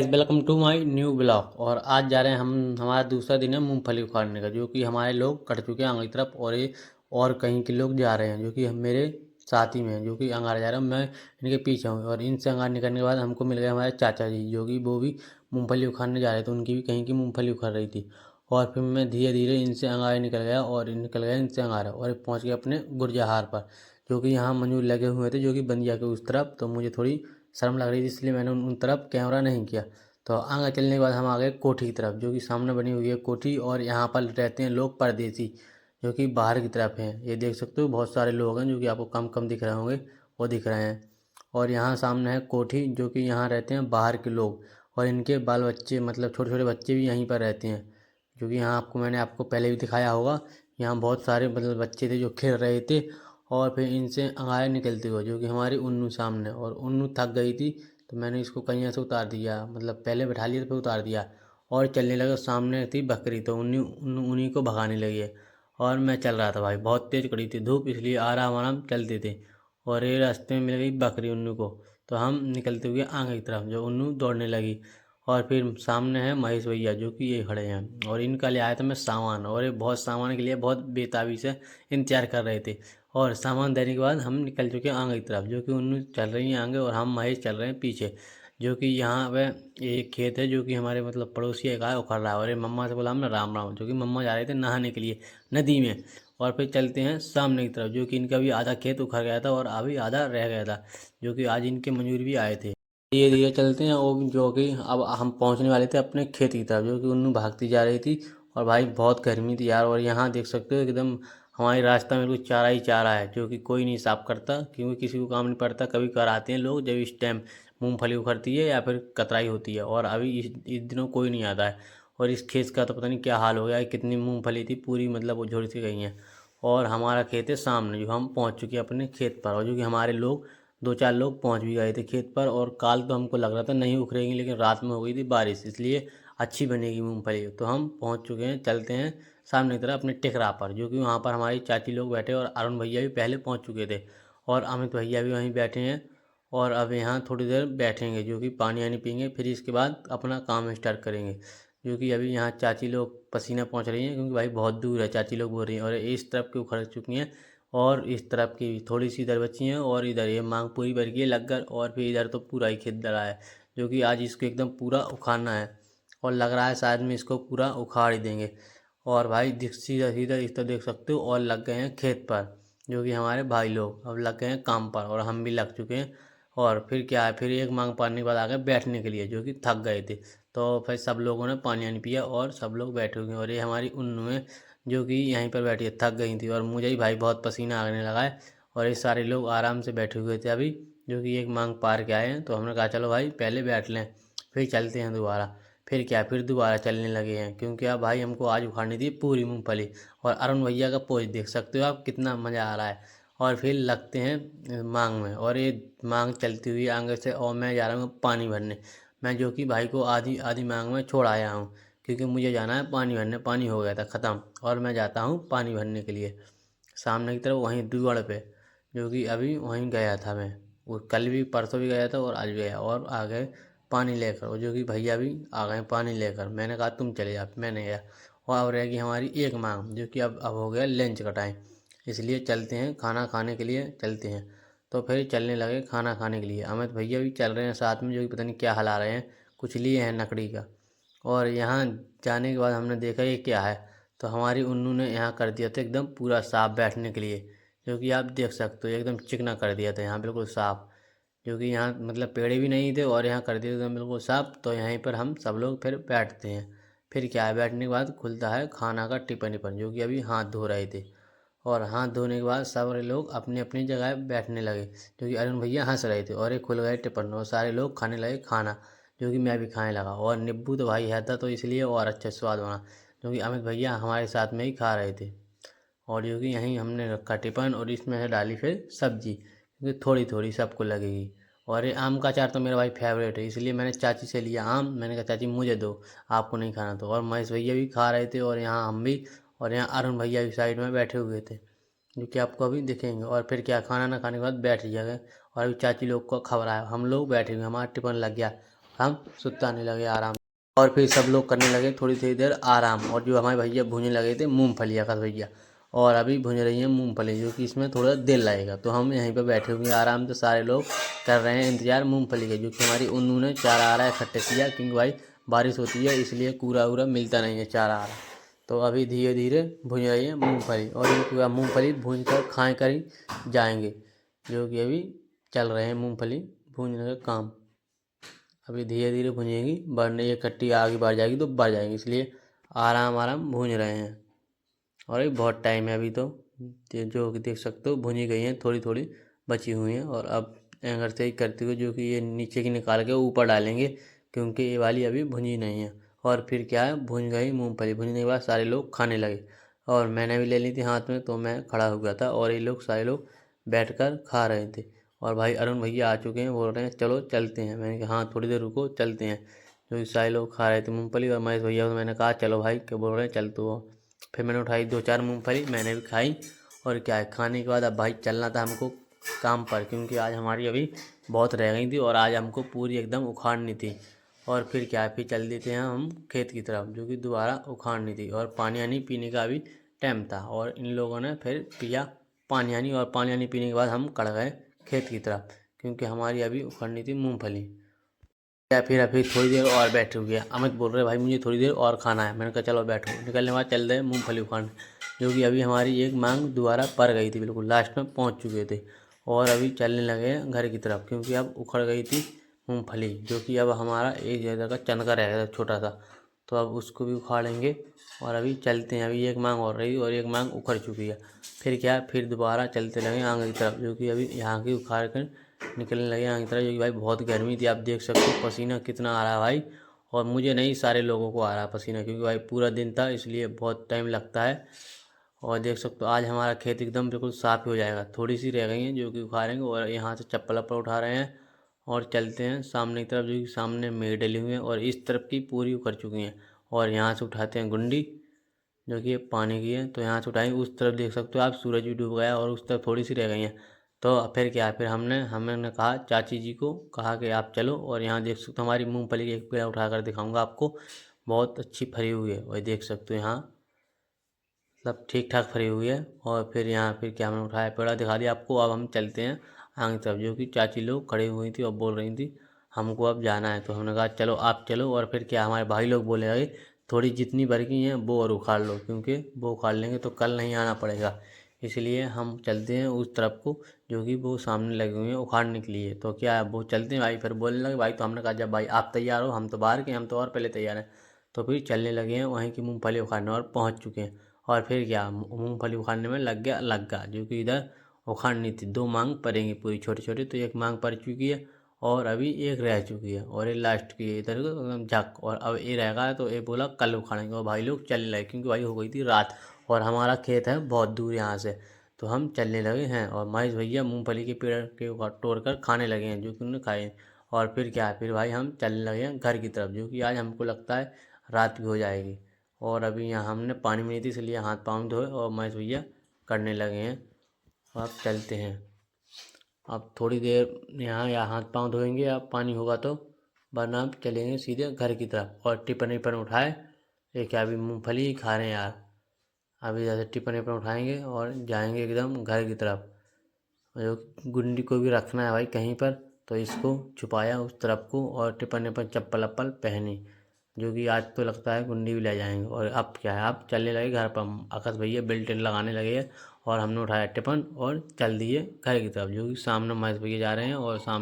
Welcome to my new blog. और आज जा रहे हैं हम, हमारा दूसरा दिन है मूंगफली उखाड़ने का, जो कि हमारे लोग कट चुके हैं आगे की तरफ। और कहीं के लोग जा रहे हैं जो कि हम मेरे साथ ही में हैं, जो कि अंगार जा रहे हैं। मैं इनके पीछे हूँ और इनसे अंगार निकलने के बाद हमको मिल गए हमारे चाचा जी, जो कि वो भी मूंगफली उखाड़ने जा रहे थे। उनकी भी कहीं की मूंगफली उखड़ रही थी। और फिर मैं धीरे धीरे इनसे अंगार निकल गया और निकल गया इनसे अंगार, और पहुँच गया अपने गुर्जहार पर, जो कि यहाँ मंजूर लगे हुए थे, जो कि बंदिया के उस तरफ। तो मुझे थोड़ी शर्म लग रही थी, इसलिए मैंने उन तरफ कैमरा नहीं किया। तो आगे चलने के बाद हम आ गए कोठी की तरफ, जो कि सामने बनी हुई है कोठी। और यहाँ पर रहते हैं लोग परदेसी, जो कि बाहर की तरफ हैं। ये देख सकते हो बहुत सारे लोग हैं, जो कि आपको कम कम दिख रहे होंगे, वो दिख रहे हैं। और यहाँ सामने है कोठी, जो कि यहाँ रहते हैं बाहर के लोग। और इनके बाल बच्चे, मतलब छोटे छोटे बच्चे भी यहीं पर रहते हैं, जो कि यहाँ मैंने आपको पहले भी दिखाया होगा। यहाँ बहुत सारे मतलब बच्चे थे जो खेल रहे थे। और फिर इनसे अंगारे निकलते हुए, जो कि हमारी उन्नू सामने, और उन्नू थक गई थी, तो मैंने इसको कहीं से उतार दिया, मतलब पहले बैठा लिया फिर उतार दिया। और चलने लगा। सामने थी बकरी, तो उन्हीं उन्हीं को भगाने लगी है। और मैं चल रहा था भाई, बहुत तेज़ कड़ी थी धूप, इसलिए आराम आराम चलते थे। और ये रास्ते में मिल गई बकरी उन्नू को। तो हम निकलते हुए आगे की तरफ, जो उन्नू दौड़ने लगी। और फिर सामने है महेश भैया, जो कि ये खड़े हैं, और इनका ले आया था मैं सामान। और ये बहुत सामान के लिए बहुत बेताबी से इंतजार कर रहे थे। और सामान देने के बाद हम निकल चुके हैं आगे की तरफ, जो कि उन्नू चल रही हैं आगे और हम महेश चल रहे हैं पीछे। जो कि यहाँ पे एक खेत है, जो कि हमारे मतलब पड़ोसी एक आया उखड़ रहा है। और ये मम्मा से बोला हमने राम राम, जो कि मम्मा जा रहे थे नहाने के लिए नदी में। और फिर चलते हैं सामने की तरफ, जो कि इनका भी आधा खेत उखड़ गया था और अभी आधा रह गया था, जो कि आज इनके मजूर भी आए थे। धीरे धीरे चलते हैं, और जो कि अब हम पहुंचने वाले थे अपने खेत की तरफ, जो कि उन्नू भागती जा रही थी। और भाई बहुत गर्मी थी यार। और यहाँ देख सकते हो एकदम हमारे रास्ता में कुछ चारा ही चारा है, जो कि कोई नहीं साफ करता, क्योंकि किसी को काम नहीं पड़ता। कभी कभार आते हैं लोग जब इस टाइम मूंगफली उखड़ती है या फिर कतराई होती है, और अभी इस दिनों कोई नहीं आता है। और इस खेत का तो पता नहीं क्या हाल हो गया है, कितनी मूंगफली थी पूरी मतलब वो झोड़ सी गई हैं। और हमारा खेत है सामने, जो हम पहुंच चुके हैं अपने खेत पर। और जो कि हमारे लोग दो चार लोग पहुंच भी गए थे खेत पर। और काल तो हमको लग रहा था नहीं उखड़ेगी, लेकिन रात में हो गई थी बारिश, इसलिए अच्छी बनेगी मूंगफली। तो हम पहुंच चुके हैं, चलते हैं सामने की तरफ अपने टेकरा पर, जो कि वहाँ पर हमारी चाची लोग बैठे, और अरुण भैया भी पहले पहुँच चुके थे। और अमित भैया भी वहीं बैठे हैं। और अब यहाँ थोड़ी देर बैठेंगे, जो कि पानी वानी पियेंगे, फिर इसके बाद अपना काम स्टार्ट करेंगे। जो कि अभी यहाँ चाची लोग पसीना पहुँच रही हैं, क्योंकि भाई बहुत दूर है, चाची लोग बोल रही हैं। और इस तरफ की उखड़ चुकी हैं, और इस तरफ की थोड़ी सी इधर बची हैं, और इधर ये मांग पूरी भर गई है लगकर। और फिर इधर तो पूरा ही खेत डला है, जो कि आज इसको एकदम पूरा उखाड़ना है। और लग रहा है शायद में इसको पूरा उखाड़ ही देंगे। और भाई सीधा सीधा इस तरह देख सकते हो, और लग गए हैं खेत पर, जो कि हमारे भाई लोग अब लग गए हैं काम पर, और हम भी लग चुके हैं। और फिर क्या है, फिर एक मांग पानी के बाद आ गए बैठने के लिए, जो कि थक गए थे। तो फिर सब लोगों ने पानी वानी पिया और सब लोग बैठे हुए हैं। और ये हमारी उन्नू है, जो कि यहीं पर बैठी है, थक गई थी। और मुझे ही भाई बहुत पसीना आने लगा है। और ये सारे लोग आराम से बैठे हुए थे अभी, जो कि एक मांग पार के आए हैं। तो हमने कहा चलो भाई पहले बैठ लें, फिर चलते हैं दोबारा। फिर क्या, फिर दोबारा चलने लगे हैं, क्योंकि अब भाई हमको आज उखाड़नी थी पूरी मूंगफली। और अरुण भैया का पोज देख सकते हो आप, कितना मज़ा आ रहा है। और फिर लगते हैं मांग में, और ये मांग चलती हुई आगे से, और मैं जा रहा हूँ पानी भरने। मैं जो कि भाई को आधी आधी मांग में छोड़ आया हूँ, क्योंकि मुझे जाना है पानी भरने, पानी हो गया था ख़त्म। और मैं जाता हूँ पानी भरने के लिए सामने की तरफ, वहीं दुआड़ पे, जो कि अभी वहीं गया था मैं। वो कल भी परसों भी गया था और आज भी गया, और आ गए पानी लेकर। और जो कि भैया भी आ गए पानी लेकर। मैंने कहा तुम चले जा, मैंने गया। और अब रहेगी हमारी एक मांग, जो कि अब हो गया लंच का टाइम, इसलिए चलते हैं खाना खाने के लिए चलते हैं। तो फिर चलने लगे खाना खाने के लिए। अमित भैया भी चल रहे हैं साथ में, जो कि पता नहीं क्या हिला रहे हैं, कुछ लिए हैं लकड़ी का। और यहाँ जाने के बाद हमने देखा ये क्या है, तो हमारी उन्नू ने यहाँ कर दिया था एकदम पूरा साफ बैठने के लिए, जो कि आप देख सकते हो एकदम चिकना कर दिया था यहाँ बिल्कुल साफ। जो कि यहाँ मतलब पेड़ भी नहीं थे, और यहाँ कर दिया था बिल्कुल साफ। तो यहीं पर हम सब लोग फिर बैठते हैं। फिर क्या है, बैठने के बाद खुलता है खाना का टिफिन टिफिन, जो कि अभी हाथ धो रहे थे। और हाथ धोने के बाद सारे लोग अपनी अपनी जगह बैठने लगे, जो कि अरुण भैया हंस रहे थे। और ये खुल गए टिफिन, और सारे लोग खाने लगे खाना, जो कि मैं भी खाने लगा। और नींबू तो भाई है था, तो इसलिए और अच्छा स्वाद बना, क्योंकि अमित भैया हमारे साथ में ही खा रहे थे। और जो कि यहीं हमने रखा टिफिन, और इसमें से डाली फिर सब्जी, क्योंकि थोड़ी थोड़ी सबको लगेगी। और ये आम का अचार तो मेरा भाई फेवरेट है, इसलिए मैंने चाची से लिया आम। मैंने कहा चाची मुझे दो, आपको नहीं खाना तो। और महेश भैया भी खा रहे थे, और यहाँ हम भी। और यहाँ अरुण भैया भी साइड में बैठे हुए थे, जो कि आपको अभी दिखेंगे। और फिर क्या, खाना ना खाने के बाद बैठ गए। और अभी चाची लोग को खबर आया, हम लोग बैठे हुए, हमारा टिफिन लग गया। हम सुताने लगे आराम। और फिर सब लोग करने लगे थोड़ी थोड़ी देर आराम। और जो हमारे भैया भूनने लगे थे मूंगफली, आकाश भैया, और अभी भून रही हैं मूंगफली, जो कि इसमें थोड़ा देर लगेगा। तो हम यहीं पे बैठे हुए आराम से, सारे लोग कर रहे हैं इंतजार मूंगफली के, जो कि हमारी उन्नू ने चारा आ रहा है इकट्ठे किया, क्योंकि भाई बारिश होती है इसलिए कूड़ा वूरा मिलता नहीं है, चारा आ रहा। तो अभी धीरे धीरे भून रही है मूंगफली, और ये पूरा मूंगफली भून कर खाए कर ही जाएंगे, जो कि अभी चल रहे हैं मूंगफली भूनने का काम। अभी धीरे धीरे भुनेगी, बढ़ने ये कट्टी आगे बढ़ जाएगी तो बढ़ जाएगी, इसलिए आराम आराम भून रहे हैं। और ये बहुत टाइम है अभी तो, जो कि देख सकते हो भुनी गई हैं, थोड़ी थोड़ी बची हुई हैं। और अब एंगर से ही करते हुए, जो कि ये नीचे की निकाल के ऊपर डालेंगे, क्योंकि ये वाली अभी भुनी नहीं है। और फिर क्या है, भुन गई मूँगफली, भुनने के बाद सारे लोग खाने लगे, और मैंने भी ले ली थी हाथ में, तो मैं खड़ा हो गया था, और ये लोग सारे लोग बैठ कर खा रहे थे। और भाई अरुण भैया आ चुके हैं, बोल रहे हैं चलो चलते हैं। मैंने कहा हाँ थोड़ी देर रुको चलते हैं, जो सारे लोग खा रहे थे मूँगफली। और महेश भैया को मैंने कहा चलो भाई, क्या बोल रहे हैं चल तो। फिर मैंने उठाई 2-4 मूँगफली, मैंने भी खाई। और क्या है, खाने के बाद अब भाई चलना था हमको काम पर, क्योंकि आज हमारी अभी बहुत रह गई थी, और आज हमको पूरी एकदम उखाड़नी थी। और फिर क्या है, फिर चल देते हैं हम खेत की तरफ, जो कि दोबारा उखाड़नी थी। और पानी आनी पीने का भी टाइम था, और इन लोगों ने फिर पिया पानी आनी। और पानी आनी पीने के बाद हम कड़ गए खेत की तरफ, क्योंकि हमारी अभी उखड़नी थी मूँगफली। या फिर अभी थोड़ी देर और बैठे हुए हैं। अमित बोल रहे भाई मुझे थोड़ी देर और खाना है। मैंने कहा चलो बैठो। निकलने के बाद चल रहे मूंगफली उखाड़ने, जो कि अभी हमारी एक मांग दोबारा पर गई थी, बिल्कुल लास्ट में पहुंच चुके थे। और अभी चलने लगे हैं घर की तरफ, क्योंकि अब उखड़ गई थी मूंगफली, जो कि अब हमारा एक जगह का चनका रह गया था छोटा सा, तो अब उसको भी उखाड़ेंगे। और अभी चलते हैं, अभी एक मांग और रही और एक मांग उखड़ चुकी है। फिर क्या, फिर दोबारा चलते लगे आगे की तरफ, जो कि अभी यहाँ की उखाड़ कर निकलने लगे आगे की तरफ, जो कि भाई बहुत गर्मी थी। आप देख सकते हो पसीना कितना आ रहा है भाई, और मुझे नहीं सारे लोगों को आ रहा है पसीना, क्योंकि भाई पूरा दिन था इसलिए बहुत टाइम लगता है। और देख सकते हो आज हमारा खेत एकदम बिल्कुल साफ़ हो जाएगा, थोड़ी सी रह गई हैं जो कि उखाड़ेंगे। और यहाँ से चप्पल वप्पल उठा रहे हैं और चलते हैं सामने की तरफ, जो कि सामने मेघ डली हुई है, और इस तरफ की पूरी उखड़ चुकी हैं। और यहाँ से उठाते हैं गुंडी, जो कि ये पानी की है, तो यहाँ से उठाएंगे। उस तरफ देख सकते हो आप सूरज भी डूब गया, और उस तरफ थोड़ी सी रह गई हैं। तो फिर क्या, फिर हमने कहा चाची जी को कहा कि आप चलो। और यहाँ देख सकते हो हमारी मूंगफली की एक पेड़ उठा कर दिखाऊंगा आपको, बहुत अच्छी फरी हुई है। और देख सकते हो यहाँ मतलब ठीक ठाक फरी हुई है। और फिर यहाँ फिर क्या, हमने उठाया पेड़ा दिखा दिया आपको। अब हम चलते हैं आगे तरफ, जो कि चाची लोग खड़ी हुई थी और बोल रही थी हमको अब जाना है। तो हमने कहा चलो आप चलो। और फिर क्या, हमारे भाई लोग बोले लगे थोड़ी जितनी भर की हैं वो और उखाड़ लो, क्योंकि वो उखाड़ लेंगे तो कल नहीं आना पड़ेगा। इसलिए हम चलते हैं उस तरफ को, जो कि वो सामने लगे हुए हैं उखाड़ने के लिए। तो क्या है, वो चलते हैं भाई, फिर बोलने लगे भाई। तो हमने कहा जब भाई आप तैयार हो, हम तो बाहर के, हम तो और पहले तैयार हैं। तो फिर चलने लगे हैं वहीं की मूँगफली उखाड़ने, और पहुँच चुके हैं। और फिर क्या, मूँगफली उखाड़ने में लग गया, जो कि इधर उखाड़नी थी। 2 मांग पड़ेंगी पूरी छोटी छोटी, तो एक मांग पड़ चुकी है और अभी एक रह चुकी है, और ये लास्ट की है इधर को एकदम झक। और अब ये रहेगा, तो ये बोला कल उखाड़ेंगे। और भाई लोग चलने लगे, क्योंकि भाई हो गई थी रात, और हमारा खेत है बहुत दूर यहाँ से, तो हम चलने लगे हैं। और महेश भैया मूँगफली के पेड़ के तोड़ कर खाने लगे हैं, जो कि उन्होंने खाए हैं। और फिर क्या है, फिर भाई हम चलने लगे हैं घर की तरफ, जो कि आज हमको लगता है रात भी हो जाएगी। और अभी यहाँ हमने पानी में नहीं थी, इसलिए हाथ पाँव धोए और महेश भैया करने लगे हैं। अब चलते हैं, अब थोड़ी देर यहाँ या हाथ पाँव धोएंगे, अब पानी होगा तो, वरना अब चलेंगे सीधे घर की तरफ। और टिफिन विफन उठाए, ये क्या अभी मूँगफली ही खा रहे हैं यार। अभी जैसे टिफिन विफन उठाएंगे और जाएंगे एकदम घर की तरफ। जो गुंडी को भी रखना है भाई कहीं पर, तो इसको छुपाया उस तरफ को, और टिफिन विफन चप्पल वप्पल पहनी, जो कि आज तो लगता है गुंडी भी ले जाएंगे। और अब क्या है, अब चलने लगे घर पर। आकाश भैया बेल्ट लगाने लगे हैं, और हमने उठाया टिफिन और चल दिए घर की तरफ, जो कि सामने महेश भैया जा रहे हैं और सामने